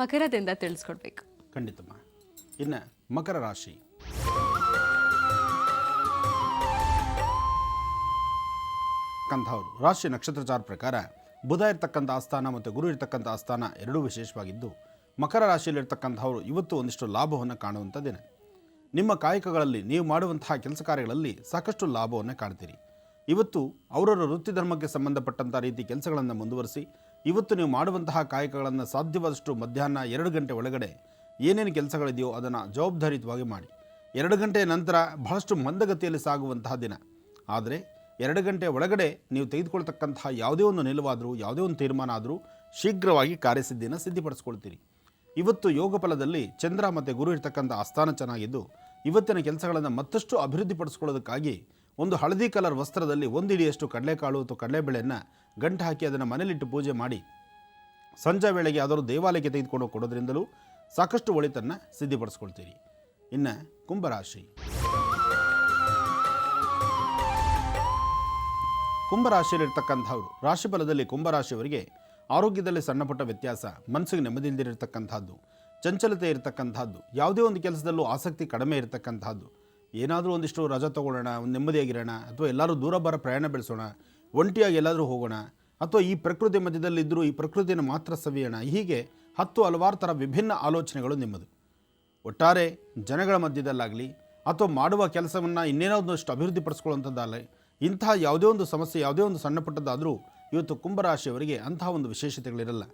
ಮಕರದಿಂದ ತಿಳಿಸ್ಕೊಡ್ಬೇಕು. ಖಂಡಿತಮ್ಮ. ಇನ್ನು ಮಕರ ರಾಶಿ. ಕಂಥವ್ರು ರಾಶಿ ನಕ್ಷತ್ರಚಾರ ಪ್ರಕಾರ ಬುಧ ಇರ್ತಕ್ಕಂಥ ಆಸ್ಥಾನ ಮತ್ತು ಗುರು ಇರ್ತಕ್ಕಂಥ ಆಸ್ಥಾನ ಎರಡೂ ವಿಶೇಷವಾಗಿದ್ದು, ಮಕರ ರಾಶಿಯಲ್ಲಿರ್ತಕ್ಕಂಥವ್ರು ಇವತ್ತು ಒಂದಿಷ್ಟು ಲಾಭವನ್ನು ಕಾಣುವಂಥ ದಿನ. ನಿಮ್ಮ ಕಾಯಕಗಳಲ್ಲಿ ನೀವು ಮಾಡುವಂತಹ ಕೆಲಸ ಕಾರ್ಯಗಳಲ್ಲಿ ಸಾಕಷ್ಟು ಲಾಭವನ್ನು ಕಾಣ್ತೀರಿ. ಇವತ್ತು ಅವರವರ ವೃತ್ತಿ ಧರ್ಮಕ್ಕೆ ಸಂಬಂಧಪಟ್ಟಂಥ ರೀತಿ ಕೆಲಸಗಳನ್ನು ಮುಂದುವರಿಸಿ ಇವತ್ತು ನೀವು ಮಾಡುವಂತಹ ಕಾಯಕಗಳನ್ನು ಸಾಧ್ಯವಾದಷ್ಟು ಮಧ್ಯಾಹ್ನ 2 ಗಂಟೆ ಒಳಗಡೆ ಏನೇನು ಕೆಲಸಗಳಿದೆಯೋ ಅದನ್ನು ಜವಾಬ್ದಾರಿಯುತವಾಗಿ ಮಾಡಿ. 2 ಗಂಟೆಯ ನಂತರ ಬಹಳಷ್ಟು ಮಂದಗತಿಯಲ್ಲಿ ಸಾಗುವಂತಹ ದಿನ. ಆದರೆ 2 ಗಂಟೆ ಒಳಗಡೆ ನೀವು ತೆಗೆದುಕೊಳ್ತಕ್ಕಂತಹ ಯಾವುದೇ ಒಂದು ನಿಲುವಾದರೂ ಯಾವುದೇ ಒಂದು ತೀರ್ಮಾನ ಆದರೂ ಶೀಘ್ರವಾಗಿ ಕಾರ್ಯಸಿದ್ಧಿಯನ್ನು ಸಿದ್ಧಿಪಡಿಸ್ಕೊಳ್ತೀರಿ. ಇವತ್ತು ಯೋಗ ಫಲದಲ್ಲಿ ಚಂದ್ರ ಮತ್ತು ಗುರು ಇರ್ತಕ್ಕಂಥ ಆಸ್ಥಾನ ಚೆನ್ನಾಗಿದ್ದು, ಇವತ್ತಿನ ಕೆಲಸಗಳನ್ನು ಮತ್ತಷ್ಟು ಅಭಿವೃದ್ಧಿಪಡಿಸ್ಕೊಳ್ಳೋದಕ್ಕಾಗಿ ಒಂದು ಹಳದಿ ಕಲರ್ ವಸ್ತ್ರದಲ್ಲಿ 1 ಹಿಡಿಯಷ್ಟು ಕಡಲೆಕಾಳು ಅಥವಾ ಕಡಲೆಬೇಳೆಯನ್ನು ಗಂಟು ಹಾಕಿ ಅದನ್ನು ಮನೇಲಿಟ್ಟು ಪೂಜೆ ಮಾಡಿ ಸಂಜೆ ವೇಳೆಗೆ ಯಾವ್ದಾದ್ರು ದೇವಾಲಯಕ್ಕೆ ತೆಗೆದುಕೊಂಡು ಕೊಡೋದ್ರಿಂದಲೂ ಸಾಕಷ್ಟು ಒಳಿತನ್ನು ಸಿದ್ಧಿಪಡಿಸ್ಕೊಳ್ತೀರಿ. ಇನ್ನು ಕುಂಭರಾಶಿ. ಕುಂಭರಾಶಿಯಲ್ಲಿರ್ತಕ್ಕಂಥವ್ರು ರಾಶಿಫಲದಲ್ಲಿ ಕುಂಭರಾಶಿಯವರಿಗೆ ಆರೋಗ್ಯದಲ್ಲಿ ಸಣ್ಣಪುಟ್ಟ ವ್ಯತ್ಯಾಸ, ಮನಸ್ಸಿಗೆ ನೆಮ್ಮದಿ ಇಲ್ದಿರತಕ್ಕಂಥದ್ದು, ಚಂಚಲತೆ ಇರತಕ್ಕಂಥದ್ದು, ಯಾವುದೇ ಒಂದು ಕೆಲಸದಲ್ಲೂ ಆಸಕ್ತಿ ಕಡಿಮೆ ಇರತಕ್ಕಂಥದ್ದು, ಏನಾದರೂ ಒಂದಿಷ್ಟು ರಜೆ ತೊಗೊಳ್ಳೋಣ, ಒಂದು ನೆಮ್ಮದಿಯಾಗಿರೋಣ, ಅಥವಾ ಎಲ್ಲರೂ ದೂರ ಬರೋ ಪ್ರಯಾಣ ಬೆಳೆಸೋಣ, ಒಂಟಿಯಾಗಿ ಎಲ್ಲಾದರೂ ಹೋಗೋಣ, ಅಥವಾ ಈ ಪ್ರಕೃತಿ ಮಧ್ಯದಲ್ಲಿದ್ದರೂ ಈ ಪ್ರಕೃತಿಯನ್ನು ಮಾತ್ರ ಸವಿಯೋಣ, ಹೀಗೆ ಹಲವಾರು ಥರ ವಿಭಿನ್ನ ಆಲೋಚನೆಗಳು ನಿಮ್ಮದು. ಒಟ್ಟಾರೆ ಜನಗಳ ಮಧ್ಯದಲ್ಲಾಗಲಿ ಅಥವಾ ಮಾಡುವ ಕೆಲಸವನ್ನು ಇನ್ನೇನೋದಷ್ಟು ಅಭಿವೃದ್ಧಿಪಡಿಸ್ಕೊಳ್ಳುವಂಥದ್ದಾಗಲಿ ಇಂತಹ ಯಾವುದೇ ಒಂದು ಸಮಸ್ಯೆ ಯಾವುದೇ ಒಂದು ಸಣ್ಣ ಪುಟ್ಟದ್ದಾದರೂ ಇವತ್ತು ಕುಂಭರಾಶಿಯವರಿಗೆ ಅಂತಹ ಒಂದು ವಿಶೇಷತೆಗಳಿರಲ್ಲ.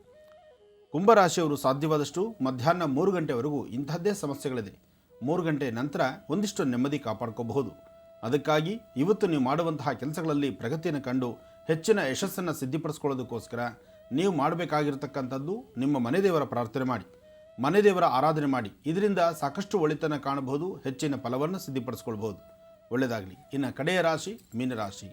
ಕುಂಭರಾಶಿಯವರು ಸಾಧ್ಯವಾದಷ್ಟು ಮಧ್ಯಾಹ್ನ 3 ಗಂಟೆವರೆಗೂ ಇಂಥದ್ದೇ ಸಮಸ್ಯೆಗಳಿದೆ. 3 ಗಂಟೆ ನಂತರ ಒಂದಿಷ್ಟು ನೆಮ್ಮದಿ ಕಾಪಾಡ್ಕೋಬಹುದು. ಅದಕ್ಕಾಗಿ ಇವತ್ತು ನೀವು ಮಾಡುವಂತಹ ಕೆಲಸಗಳಲ್ಲಿ ಪ್ರಗತಿಯನ್ನು ಕಂಡು ಹೆಚ್ಚಿನ ಯಶಸ್ಸನ್ನು ಸಿದ್ಧಿಪಡಿಸ್ಕೊಳ್ಳೋದಕ್ಕೋಸ್ಕರ ನೀವು ಮಾಡಬೇಕಾಗಿರ್ತಕ್ಕಂಥದ್ದು ನಿಮ್ಮ ಮನೆ ದೇವರ ಪ್ರಾರ್ಥನೆ ಮಾಡಿ, ಮನೆ ದೇವರ ಆರಾಧನೆ ಮಾಡಿ. ಇದರಿಂದ ಸಾಕಷ್ಟು ಒಳಿತನ್ನು ಕಾಣಬಹುದು, ಹೆಚ್ಚಿನ ಫಲವನ್ನು ಸಿದ್ಧಿಪಡಿಸ್ಕೊಳ್ಬಹುದು. ಒಳ್ಳೆಯದಾಗಲಿ. ಇನ್ನು ಕಡೆಯ ರಾಶಿ ಮೀನರಾಶಿ.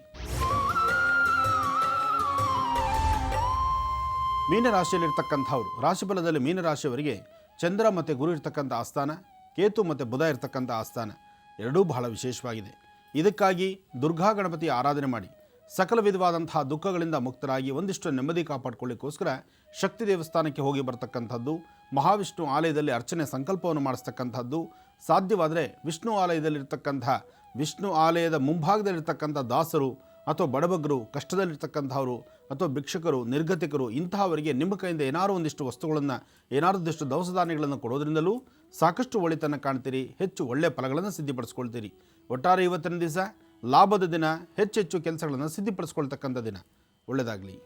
ಮೀನರಾಶಿಯಲ್ಲಿರ್ತಕ್ಕಂಥವ್ರು ರಾಶಿಫಲದಲ್ಲಿ ಮೀನರಾಶಿಯವರಿಗೆ ಚಂದ್ರ ಮತ್ತು ಗುರು ಇರ್ತಕ್ಕಂಥ ಆಸ್ಥಾನ, ಕೇತು ಮತ್ತು ಬುಧ ಇರ್ತಕ್ಕಂಥ ಆಸ್ಥಾನ ಎರಡೂ ಬಹಳ ವಿಶೇಷವಾಗಿದೆ. ಇದಕ್ಕಾಗಿ ದುರ್ಗಾ ಗಣಪತಿಯ ಆರಾಧನೆ ಮಾಡಿ ಸಕಲ ವಿಧವಾದಂತಹ ದುಃಖಗಳಿಂದ ಮುಕ್ತರಾಗಿ ಒಂದಿಷ್ಟು ನೆಮ್ಮದಿ ಕಾಪಾಡಿಕೊಳ್ಳಿಕ್ಕೋಸ್ಕರ ಶಕ್ತಿ ದೇವಸ್ಥಾನಕ್ಕೆ ಹೋಗಿ ಬರ್ತಕ್ಕಂಥದ್ದು, ಮಹಾವಿಷ್ಣು ಆಲಯದಲ್ಲಿ ಅರ್ಚನೆ ಸಂಕಲ್ಪವನ್ನು ಮಾಡಿಸ್ತಕ್ಕಂಥದ್ದು, ಸಾಧ್ಯವಾದರೆ ವಿಷ್ಣು ಆಲಯದಲ್ಲಿರ್ತಕ್ಕಂಥ ವಿಷ್ಣು ಆಲಯದ ಮುಂಭಾಗದಲ್ಲಿರ್ತಕ್ಕಂಥ ದಾಸರು ಅಥವಾ ಬಡಬಗ್ಗರು, ಕಷ್ಟದಲ್ಲಿರ್ತಕ್ಕಂಥವರು ಅಥವಾ ಭಿಕ್ಷುಕರು, ನಿರ್ಗತಿಕರು ಇಂತಹವರಿಗೆ ನಿಮ್ಮ ಕೈಯಿಂದ ಏನಾರು ಒಂದಿಷ್ಟು ವಸ್ತುಗಳನ್ನು ಏನಾರದಷ್ಟು ದವಸ ಧಾನ್ಯಗಳನ್ನು ಕೊಡೋದ್ರಿಂದಲೂ ಸಾಕಷ್ಟು ಒಳಿತನ್ನು ಕಾಣ್ತೀರಿ, ಹೆಚ್ಚು ಒಳ್ಳೆಯ ಫಲಗಳನ್ನು ಸಿದ್ಧಿಪಡಿಸ್ಕೊಳ್ತೀರಿ. ಒಟ್ಟಾರೆ ಇವತ್ತಿನ ದಿವಸ ಲಾಭದ ದಿನ, ಹೆಚ್ಚೆಚ್ಚು ಕೆಲಸಗಳನ್ನು ಸಿದ್ಧಿಪಡಿಸ್ಕೊಳ್ತಕ್ಕಂಥ ದಿನ. ಒಳ್ಳೆಯದಾಗಲಿ.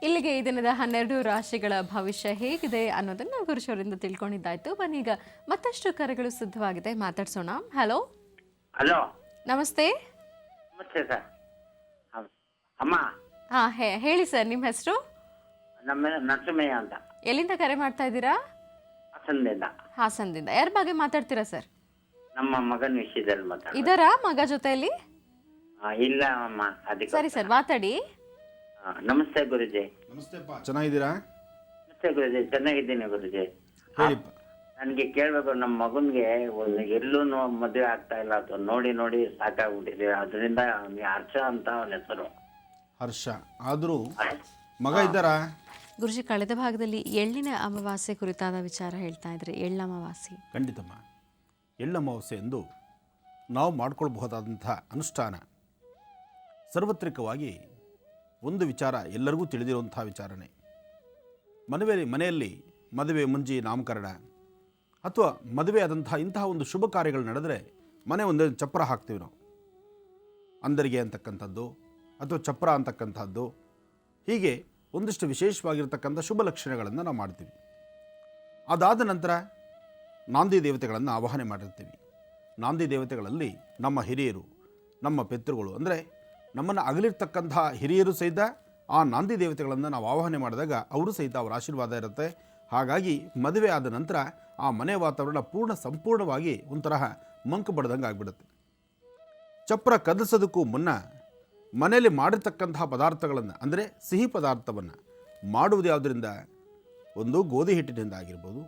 ಇಲ್ಲಿಗೆ ಈ ದಿನದ 12 ರಾಶಿಗಳ ಭವಿಷ್ಯ ಹೇಗಿದೆ ಅನ್ನೋದನ್ನು ಗುರುಶವರಿಂದ ತಿಳ್ಕೊಂಡಿದ್ದಾಯ್ತು. ಬನ್ನೀಗ ಮತ್ತಷ್ಟು ಕರೆಗಳು ಸಿದ್ಧವಾಗಿದೆ, ಮಾತಾಡ್ಸೋಣ. ಹಲೋ ಹಲೋ, ನಮಸ್ತೆ. ನಮಸ್ತೆ ಸರ್. ಅಮ್ಮ, ಹಾಂ ಹೇಳಿ ಸರ್, ನಿಮ್ಮ ಹೆಸರು? ನಮ್ಮ ನರಸಿಂಹಯ್ಯ ಅಂತ. ಎಲ್ಲಿಂದ ಕರೆ ಮಾಡ್ತಾ ಇದ್ದೀರಾ? ಹಾಸನದಿಂದ. ಹಾಸನದಿಂದ. ಯಾರ ಬಗ್ಗೆ ಮಾತಾಡ್ತೀರಾ ಸರ್? ನಮ್ಮ ಮಗನ ವಿಷಯದಲ್ಲಿ ಮಾತಾಡ. ಇದರಾ ಮಗ ಜೊತೆಯಲ್ಲಿ? ಇಲ್ಲ ಅಮ್ಮ, ಅದಕ್ಕೆ. ಸರಿ ಸರ್, ಮಾತಾಡಿ. ನಮಸ್ತೆ ಗುರುಜಿ. ನಮಸ್ತೆಪ್ಪ, ಚೆನ್ನಾಗಿದ್ದೀರಾ? ನಮಸ್ತೆ ಗುರುಜಿ, ಚೆನ್ನಾಗಿದ್ದೀನಿ ಗುರುಜಿ. ಹೇಳಿಪ್ಪ. ನನಗೆ ಕೇಳಬೇಕು, ನಮ್ಮ ಮಗನಿಗೆ ಒಂದು ಎಲ್ಲೂ ಮದುವೆ ಆಗ್ತಾ ಇಲ್ಲ, ಅದು ನೋಡಿ ನೋಡಿ ಸಾಕಾಗ್ಬಿಟ್ಟಿದೆ. ಅದರಿಂದ ಹರ್ಷ ಅಂತ ಅವನ ಹೆಸರು. ಹರ್ಷ ಆದರೂ ಮಗ ಇದ್ದಾರಾ? ಗುರುಜಿ, ಕಳೆದ ಭಾಗದಲ್ಲಿ ಎಳ್ಳಿನ ಅಮಾವಾಸ್ಯೆ ಕುರಿತಾದ ವಿಚಾರ ಹೇಳ್ತಾ ಇದ್ರಿ. ಎಳ್ಳಮಾವಾಸ್ಯೆ. ಖಂಡಿತಮ್ಮ. ಎಳ್ಳಮಾವಾಸ್ಯೆ ಎಂದು ನಾವು ಮಾಡ್ಕೊಳ್ಬಹುದಾದಂಥ ಅನುಷ್ಠಾನ ಸಾರ್ವತ್ರಿಕವಾಗಿ ಒಂದು ವಿಚಾರ ಎಲ್ಲರಿಗೂ ತಿಳಿದಿರುವಂಥ ವಿಚಾರನೇ. ಮನೆಯಲ್ಲಿ ಮದುವೆ ಮುಂಜಿ ನಾಮಕರಣ ಅಥವಾ ಮದುವೆ ಆದಂಥ ಇಂತಹ ಒಂದು ಶುಭ ಕಾರ್ಯಗಳು ನಡೆದರೆ ಮನೆ ಒಂದು ಚಪ್ಪರ ಹಾಕ್ತೀವಿ ನಾವು. ಅಂದರಿಗೆ ಅಂತಕ್ಕಂಥದ್ದು ಅಥವಾ ಚಪ್ಪರ ಅಂತಕ್ಕಂಥದ್ದು, ಹೀಗೆ ಒಂದಿಷ್ಟು ವಿಶೇಷವಾಗಿರ್ತಕ್ಕಂಥ ಶುಭ ಲಕ್ಷಣಗಳನ್ನು ನಾವು ಮಾಡ್ತೀವಿ. ಅದಾದ ನಂತರ ನಾಂದಿ ದೇವತೆಗಳನ್ನು ಆವಾಹನೆ ಮಾಡಿರ್ತೀವಿ. ನಾಂದಿ ದೇವತೆಗಳಲ್ಲಿ ನಮ್ಮ ಹಿರಿಯರು, ನಮ್ಮ ಪಿತೃಗಳು, ಅಂದರೆ ನಮ್ಮನ್ನು ಅಗಲಿರ್ತಕ್ಕಂಥ ಹಿರಿಯರು ಸಹಿತ ಆ ನಾಂದಿ ದೇವತೆಗಳನ್ನು ನಾವು ಆವಾಹನೆ ಮಾಡಿದಾಗ ಅವರು ಸಹಿತ ಅವರ ಆಶೀರ್ವಾದ ಇರುತ್ತೆ. ಹಾಗಾಗಿ ಮದುವೆ ಆದ ನಂತರ ಆ ಮನೆ ವಾತಾವರಣ ಸಂಪೂರ್ಣವಾಗಿ ಒಂಥರ ಮಂಕು ಬಡ್ದಂಗೆ ಆಗಿಬಿಡುತ್ತೆ. ಚಪ್ಪರ ಕದಲಿಸೋದಕ್ಕೂ ಮುನ್ನ ಮನೆಯಲ್ಲಿ ಮಾಡಿರ್ತಕ್ಕಂತಹ ಪದಾರ್ಥಗಳನ್ನು, ಅಂದರೆ ಸಿಹಿ ಪದಾರ್ಥವನ್ನು ಮಾಡುವುದು ಯಾವುದರಿಂದ? ಒಂದು ಗೋಧಿ ಹಿಟ್ಟಿನಿಂದ ಆಗಿರ್ಬೋದು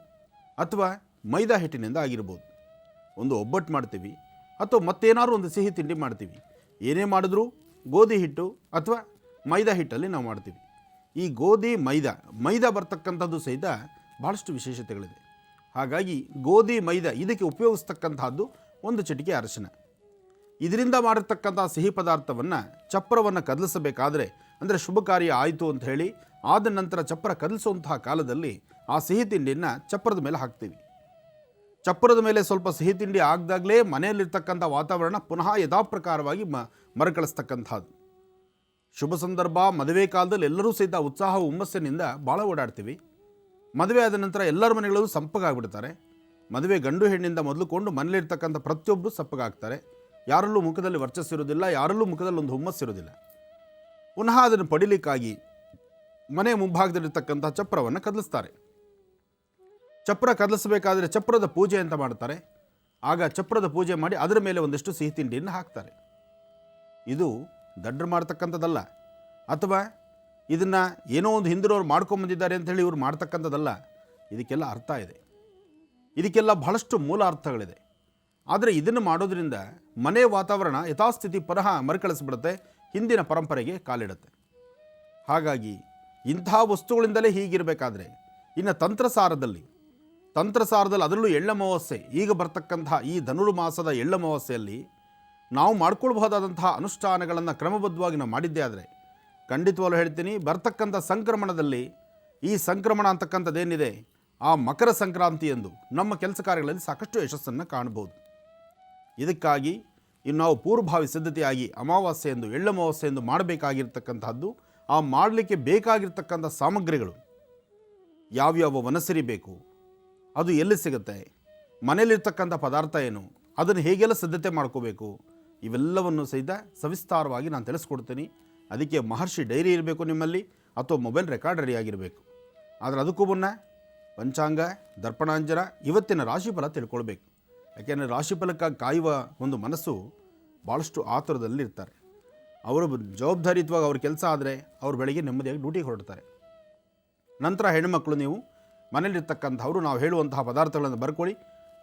ಅಥವಾ ಮೈದಾ ಹಿಟ್ಟಿನಿಂದ ಆಗಿರ್ಬೋದು. ಒಂದು ಒಬ್ಬಟ್ಟು ಮಾಡ್ತೀವಿ ಅಥವಾ ಮತ್ತೇನಾದ್ರು ಒಂದು ಸಿಹಿ ತಿಂಡಿ ಮಾಡ್ತೀವಿ. ಏನೇ ಮಾಡಿದ್ರೂ ಗೋಧಿ ಹಿಟ್ಟು ಅಥವಾ ಮೈದಾ ಹಿಟ್ಟಲ್ಲಿ ನಾವು ಮಾಡ್ತೀವಿ. ಈ ಗೋಧಿ ಮೈದಾ ಬರ್ತಕ್ಕಂಥದ್ದು ಸಹಿತ ಭಾಳಷ್ಟು ವಿಶೇಷತೆಗಳಿದೆ. ಹಾಗಾಗಿ ಗೋಧಿ ಮೈದಾ ಇದಕ್ಕೆ ಉಪಯೋಗಿಸ್ತಕ್ಕಂಥದ್ದು ಒಂದು ಚಿಟಿಕೆ ಅರಿಶಿನ. ಇದರಿಂದ ಮಾಡಿರ್ತಕ್ಕಂಥ ಸಿಹಿ ಪದಾರ್ಥವನ್ನು ಚಪ್ಪರವನ್ನು ಕದಲಿಸಬೇಕಾದ್ರೆ, ಅಂದರೆ ಶುಭ ಕಾರ್ಯ ಆಯಿತು ಅಂತ ಹೇಳಿ ಆದ ನಂತರ ಚಪ್ಪರ ಕದಲಿಸುವಂತಹ ಕಾಲದಲ್ಲಿ ಆ ಸಿಹಿ ತಿಂಡಿಯನ್ನು ಚಪ್ಪರದ ಮೇಲೆ ಹಾಕ್ತೀವಿ. ಚಪ್ಪರದ ಮೇಲೆ ಸ್ವಲ್ಪ ಸಿಹಿ ತಿಂಡಿ ಆಗದಾಗಲೇ ಮನೆಯಲ್ಲಿರ್ತಕ್ಕಂಥ ವಾತಾವರಣ ಪುನಃ ಯಥಾಪ್ರಕಾರವಾಗಿ ಮರುಕಳಿಸ್ತಕ್ಕಂಥದ್ದು. ಶುಭ ಸಂದರ್ಭ, ಮದುವೆ ಕಾಲದಲ್ಲಿ ಎಲ್ಲರೂ ಸಹಿತ ಉತ್ಸಾಹ ಹುಮ್ಮಸ್ಸಿನಿಂದ ಭಾಳ ಓಡಾಡ್ತೀವಿ. ಮದುವೆ ಆದ ನಂತರ ಎಲ್ಲರ ಮನೆಗಳಲ್ಲೂ ಸಂಪಗಾಗ್ಬಿಡ್ತಾರೆ. ಮದುವೆ ಗಂಡು ಹೆಣ್ಣಿಂದ ಮೊದಲುಕೊಂಡು ಮನೇಲಿರ್ತಕ್ಕಂಥ ಪ್ರತಿಯೊಬ್ಬರು ಸಪ್ಪಗಾಗ್ತಾರೆ. ಯಾರಲ್ಲೂ ಮುಖದಲ್ಲಿ ವರ್ಚಸ್ಸಿರೋದಿಲ್ಲ, ಯಾರಲ್ಲೂ ಮುಖದಲ್ಲಿ ಒಂದು ಹುಮ್ಮಸ್ಸಿರೋದಿಲ್ಲ. ಪುನಃ ಅದನ್ನು ಪಡಿಲಿಕ್ಕಾಗಿ ಮನೆ ಮುಂಭಾಗದಲ್ಲಿರ್ತಕ್ಕಂಥ ಚಪ್ಪರವನ್ನು ಕದಲಿಸ್ತಾರೆ. ಚಪ್ಪರ ಕದಲಿಸಬೇಕಾದ್ರೆ ಚಪ್ಪರದ ಪೂಜೆ ಅಂತ ಮಾಡ್ತಾರೆ. ಆಗ ಚಪ್ಪರದ ಪೂಜೆ ಮಾಡಿ ಅದರ ಮೇಲೆ ಒಂದಿಷ್ಟು ಸಿಹಿ ತಿಂಡಿಯನ್ನು ಹಾಕ್ತಾರೆ. ಇದು ದಡ್ಡರು ಮಾಡ್ತಕ್ಕಂಥದ್ದಲ್ಲ, ಅಥವಾ ಇದನ್ನು ಏನೋ ಒಂದು ಹಿಂದಿರೋರು ಮಾಡ್ಕೊಂಬಂದಿದ್ದಾರೆ ಅಂಥೇಳಿ ಇವ್ರು ಮಾಡ್ತಕ್ಕಂಥದ್ದಲ್ಲ. ಇದಕ್ಕೆಲ್ಲ ಅರ್ಥ ಇದೆ, ಇದಕ್ಕೆಲ್ಲ ಬಹಳಷ್ಟು ಮೂಲ ಅರ್ಥಗಳಿದೆ. ಆದರೆ ಇದನ್ನು ಮಾಡೋದ್ರಿಂದ ಮನೆ ವಾತಾವರಣ ಯಥಾಸ್ಥಿತಿ ಪುನಃ ಮರುಕಳಿಸ್ಬಿಡುತ್ತೆ, ಹಿಂದಿನ ಪರಂಪರೆಗೆ ಕಾಲಿಡುತ್ತೆ. ಹಾಗಾಗಿ ಇಂಥ ವಸ್ತುಗಳಿಂದಲೇ ಹೀಗಿರಬೇಕಾದ್ರೆ ಇನ್ನು ತಂತ್ರಸಾರದಲ್ಲಿ ಅದರಲ್ಲೂ ಎಳ್ಳಮಾವಾಸ್ಯೆ, ಈಗ ಬರ್ತಕ್ಕಂತಹ ಈ ಧನುರ್ಮಾಸದ ಎಳ್ಳಮಾವಾಸ್ಯೆಯಲ್ಲಿ ನಾವು ಮಾಡ್ಕೊಳ್ಬಹುದಾದಂತಹ ಅನುಷ್ಠಾನಗಳನ್ನು ಕ್ರಮಬದ್ಧವಾಗಿ ನಾವು ಮಾಡಿದ್ದೇ ಆದರೆ ಖಂಡಿತವಾಗ್ಲೂ ಹೇಳ್ತೀನಿ, ಬರ್ತಕ್ಕಂಥ ಸಂಕ್ರಮಣದಲ್ಲಿ ಈ ಸಂಕ್ರಮಣ ಅಂತಕ್ಕಂಥದ್ದೇನಿದೆ ಆ ಮಕರ ಸಂಕ್ರಾಂತಿ ಎಂದು ನಮ್ಮ ಕೆಲಸ ಕಾರ್ಯಗಳಲ್ಲಿ ಸಾಕಷ್ಟು ಯಶಸ್ಸನ್ನು ಕಾಣಬಹುದು. ಇದಕ್ಕಾಗಿ ಇನ್ನು ನಾವು ಪೂರ್ವಭಾವಿ ಸಿದ್ಧತೆಯಾಗಿ ಅಮಾವಾಸ್ಯೆ ಎಂದು ಎಳ್ಳಮಾವಾಸ್ಯೆ ಎಂದು ಮಾಡಬೇಕಾಗಿರ್ತಕ್ಕಂಥದ್ದು, ಆ ಮಾಡಲಿಕ್ಕೆ ಬೇಕಾಗಿರ್ತಕ್ಕಂಥ ಸಾಮಗ್ರಿಗಳು ಯಾವ್ಯಾವ ವನಸಿರಿ ಬೇಕು, ಅದು ಎಲ್ಲಿ ಸಿಗುತ್ತೆ, ಮನೆಯಲ್ಲಿರ್ತಕ್ಕಂಥ ಪದಾರ್ಥ ಏನು, ಅದನ್ನು ಹೇಗೆಲ್ಲ ಸಿದ್ಧತೆ ಮಾಡ್ಕೋಬೇಕು, ಇವೆಲ್ಲವನ್ನು ಸಹಿತ ಸವಿಸ್ತಾರವಾಗಿ ನಾನು ತಿಳಿಸ್ಕೊಡ್ತೀನಿ. ಅದಕ್ಕೆ ಮಹರ್ಷಿ ಡೈರಿ ಇರಬೇಕು ನಿಮ್ಮಲ್ಲಿ, ಅಥವಾ ಮೊಬೈಲ್ ರೆಕಾರ್ಡ್ ರೆಡಿಯಾಗಿರಬೇಕು. ಆದರೆ ಅದಕ್ಕೂ ಮುನ್ನ ಪಂಚಾಂಗ, ದರ್ಪಣಾಂಜನ, ಇವತ್ತಿನ ರಾಶಿಫಲ ತಿಳ್ಕೊಳ್ಬೇಕು. ಯಾಕೆಂದರೆ ರಾಶಿಫಲಕ್ಕಾಗಿ ಕಾಯುವ ಒಂದು ಮನಸ್ಸು ಭಾಳಷ್ಟು ಆತುರದಲ್ಲಿರ್ತಾರೆ. ಅವರು ಜವಾಬ್ದಾರಿಯುತವಾಗಿ ಅವ್ರ ಕೆಲಸ ಆದರೆ ಅವ್ರು ಬೆಳಗ್ಗೆ ನೆಮ್ಮದಿಯಾಗಿ ಡ್ಯೂಟಿಗೆ ಹೊರಡ್ತಾರೆ. ನಂತರ ಹೆಣ್ಣುಮಕ್ಕಳು, ನೀವು ಮನೇಲಿರ್ತಕ್ಕಂಥವ್ರು ನಾವು ಹೇಳುವಂತಹ ಪದಾರ್ಥಗಳನ್ನು ಬರ್ಕೊಳ್ಳಿ.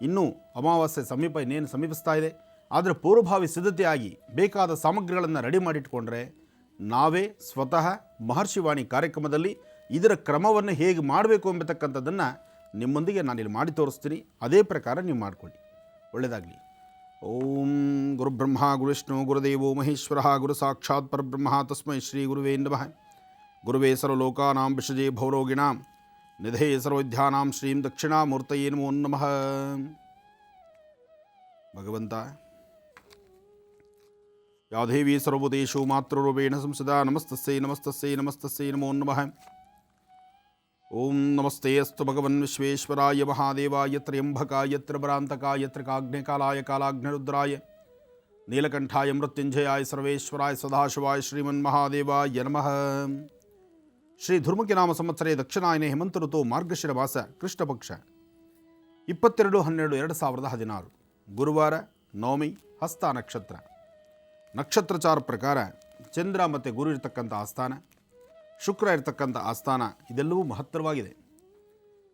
ಇನ್ನೂ ಅಮಾವಾಸ್ಯೆ ಸಮೀಪ ಇನ್ನೇನು ಸಮೀಪಿಸ್ತಾ ಇದೆ. ಆದರೆ ಪೂರ್ವಭಾವಿ ಸಿದ್ಧತೆಯಾಗಿ ಬೇಕಾದ ಸಾಮಗ್ರಿಗಳನ್ನು ರೆಡಿ ಮಾಡಿಟ್ಕೊಂಡ್ರೆ ನಾವೇ ಸ್ವತಃ ಮಹರ್ಷಿವಾಣಿ ಕಾರ್ಯಕ್ರಮದಲ್ಲಿ ಇದರ ಕ್ರಮವನ್ನು ಹೇಗೆ ಮಾಡಬೇಕು ಎಂಬತಕ್ಕಂಥದ್ದನ್ನು ನಿಮ್ಮೊಂದಿಗೆ ನಾನಿಲ್ಲಿ ಮಾಡಿ ತೋರಿಸ್ತೀನಿ. ಅದೇ ಪ್ರಕಾರ ನೀವು ಮಾಡಿಕೊಳ್ಳಿ. ಒಳ್ಳೆಯದಾಗಲಿ. ಓಂ ಗುರುಬ್ರಹ್ಮ ಗುರುವಿಷ್ಣು ಗುರುದೇವೋ ಮಹೇಶ್ವರ ಗುರು ಸಾಕ್ಷಾತ್ ಪರಬ್ರಹ್ಮ ತಸ್ಮೈ ಶ್ರೀ ಗುರುವೇ ನಮಃ. ಗುರುವೇ ಸರ್ವಲೋಕಾನಾಂ ವಿಷಜೇ ಭವರೋಗಿಣಾಂ ನಿಧೇ ಸರ್ವವಿದ್ಯಾನಾಂ ಶ್ರೀಂ ದಕ್ಷಿಣಾಮೂರ್ತಯೇ ನಮೋ ನಮಃ. ಭಗವಂತ, ಯಾ ದೇವಿ ಸರ್ವಭೂತೇಷು ಮಾತೃರೂಪೇಣ ಸಂಸದಾ ನಮಸ್ತಸ್ಯೈ ನಮಸ್ತಸ್ಯೈ ನಮಸ್ತಸ್ಯೈ ನಮೋ ನಮಃ. ಓಂ ನಮಸ್ತೆ ಅಸ್ತು ಭಗವನ್ ವಿಶ್ವೇಶ್ವರಾಯ ಮಹಾದೇವಾಯ ತ್ರ್ಯಂಬಕಾಯ ತ್ರಿಪುರಾಂತಕಾಯ ತ್ರಿಕಾಗ್ನೇಕಾಲಾಯ ಕಾಲಾಗ್ನಿರುದ್ರಾಯ ನೀಲಕಂಠಾಯ ಮೃತ್ಯುಂಜಯಾಯ ಸರ್ವೇಶ್ವರಾಯ ಸದಾಶಿವಾಯ ಶ್ರೀಮನ್ಮಹಾದೇವಾಯ ನಮಃ. ಶ್ರೀ ಧರ್ಮಕಿನಾಮ ಸಂವತ್ಸರೇ ದಕ್ಷಿಣಾಯನೆ ಹೇಮಂತ ಋತು ಮಾರ್ಗಶಿರ ಮಾಸ ಕೃಷ್ಣ ಪಕ್ಷ 22/12/2016 ಗುರುವಾರ, ನವಮಿ, ಹಸ್ತ ನಕ್ಷತ್ರ. ನಕ್ಷತ್ರಚಾರ ಪ್ರಕಾರ ಚಂದ್ರ ಮತ್ತು ಗುರು ಇರತಕ್ಕಂಥ ಆಸ್ಥಾನ, ಶುಕ್ರ ಇರತಕ್ಕಂಥ ಆಸ್ಥಾನ ಇದೆಲ್ಲವೂ ಮಹತ್ತರವಾಗಿದೆ.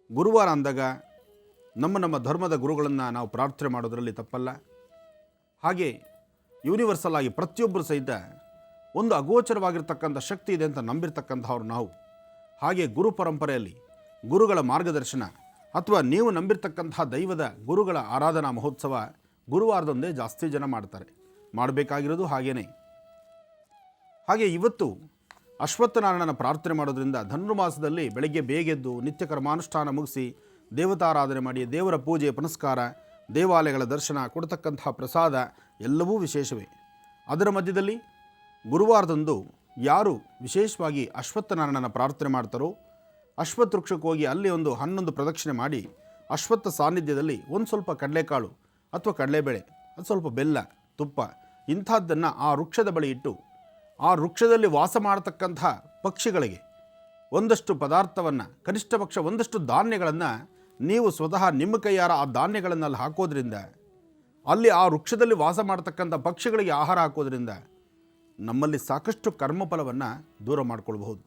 ಗುರುವಾರ ಅಂದಾಗ ನಮ್ಮ ಧರ್ಮದ ಗುರುಗಳನ್ನು ನಾವು ಪ್ರಾರ್ಥನೆ ಮಾಡೋದರಲ್ಲಿ ತಪ್ಪಲ್ಲ. ಹಾಗೆ ಯೂನಿವರ್ಸಲ್ ಆಗಿ ಪ್ರತಿಯೊಬ್ಬರು ಸಹಿತ ಒಂದು ಅಗೋಚರವಾಗಿರ್ತಕ್ಕಂಥ ಶಕ್ತಿ ಇದೆ ಅಂತ ನಂಬಿರ್ತಕ್ಕಂಥವ್ರು ನಾವು. ಹಾಗೆ ಗುರು ಪರಂಪರೆಯಲ್ಲಿ ಗುರುಗಳ ಮಾರ್ಗದರ್ಶನ ಅಥವಾ ನೀವು ನಂಬಿರ್ತಕ್ಕಂಥ ದೈವದ ಗುರುಗಳ ಆರಾಧನಾ ಮಹೋತ್ಸವ ಗುರುವಾರದೊಂದೇ ಜಾಸ್ತಿ ಜನ ಮಾಡ್ತಾರೆ, ಮಾಡಬೇಕಾಗಿರೋದು ಹಾಗೇನೆ. ಹಾಗೆ ಇವತ್ತು ಅಶ್ವತ್ಥನಾರಾಯಣನ ಪ್ರಾರ್ಥನೆ ಮಾಡೋದ್ರಿಂದ ಧನುರ್ಮಾಸದಲ್ಲಿ ಬೆಳಗ್ಗೆ ಬೇಗೆದ್ದು ನಿತ್ಯ ಕರ್ಮಾನುಷ್ಠಾನ ಮುಗಿಸಿ ದೇವತಾರಾಧನೆ ಮಾಡಿ ದೇವರ ಪೂಜೆ ಪುನಸ್ಕಾರ, ದೇವಾಲಯಗಳ ದರ್ಶನ, ಕೊಡ್ತಕ್ಕಂಥ ಪ್ರಸಾದ ಎಲ್ಲವೂ ವಿಶೇಷವೇ. ಅದರ ಮಧ್ಯದಲ್ಲಿ ಗುರುವಾರದಂದು ಯಾರು ವಿಶೇಷವಾಗಿ ಅಶ್ವತ್ಥನಾರಾಯಣನ ಪ್ರಾರ್ಥನೆ ಮಾಡ್ತಾರೋ ಅಶ್ವತ್ಥ ವೃಕ್ಷಕ್ಕೆ ಹೋಗಿ ಅಲ್ಲಿ ಒಂದು 11 ಪ್ರದಕ್ಷಿಣೆ ಮಾಡಿ ಅಶ್ವತ್ಥ ಸಾನ್ನಿಧ್ಯದಲ್ಲಿ ಒಂದು ಸ್ವಲ್ಪ ಕಡಲೆಕಾಳು ಅಥವಾ ಕಡಲೆಬೇಳೆ, ಅದು ಸ್ವಲ್ಪ ಬೆಲ್ಲ, ತುಪ್ಪ ಇಂಥದ್ದನ್ನು ಆ ವೃಕ್ಷದ ಬಳಿ ಇಟ್ಟು ಆ ವೃಕ್ಷದಲ್ಲಿ ವಾಸ ಮಾಡತಕ್ಕಂಥ ಪಕ್ಷಿಗಳಿಗೆ ಒಂದಷ್ಟು ಪದಾರ್ಥವನ್ನು, ಕನಿಷ್ಠ ಪಕ್ಷ ಒಂದಷ್ಟು ಧಾನ್ಯಗಳನ್ನು ನೀವು ಸ್ವತಃ ನಿಮ್ಮ ಕೈಯಾರ ಆ ಧಾನ್ಯಗಳನ್ನು ಅಲ್ಲಿ ಹಾಕೋದ್ರಿಂದ, ಅಲ್ಲಿ ಆ ವೃಕ್ಷದಲ್ಲಿ ವಾಸ ಮಾಡತಕ್ಕಂಥ ಪಕ್ಷಿಗಳಿಗೆ ಆಹಾರ ಹಾಕೋದ್ರಿಂದ ನಮ್ಮಲ್ಲಿ ಸಾಕಷ್ಟು ಕರ್ಮಫಲವನ್ನು ದೂರ ಮಾಡಿಕೊಳ್ಬಹುದು.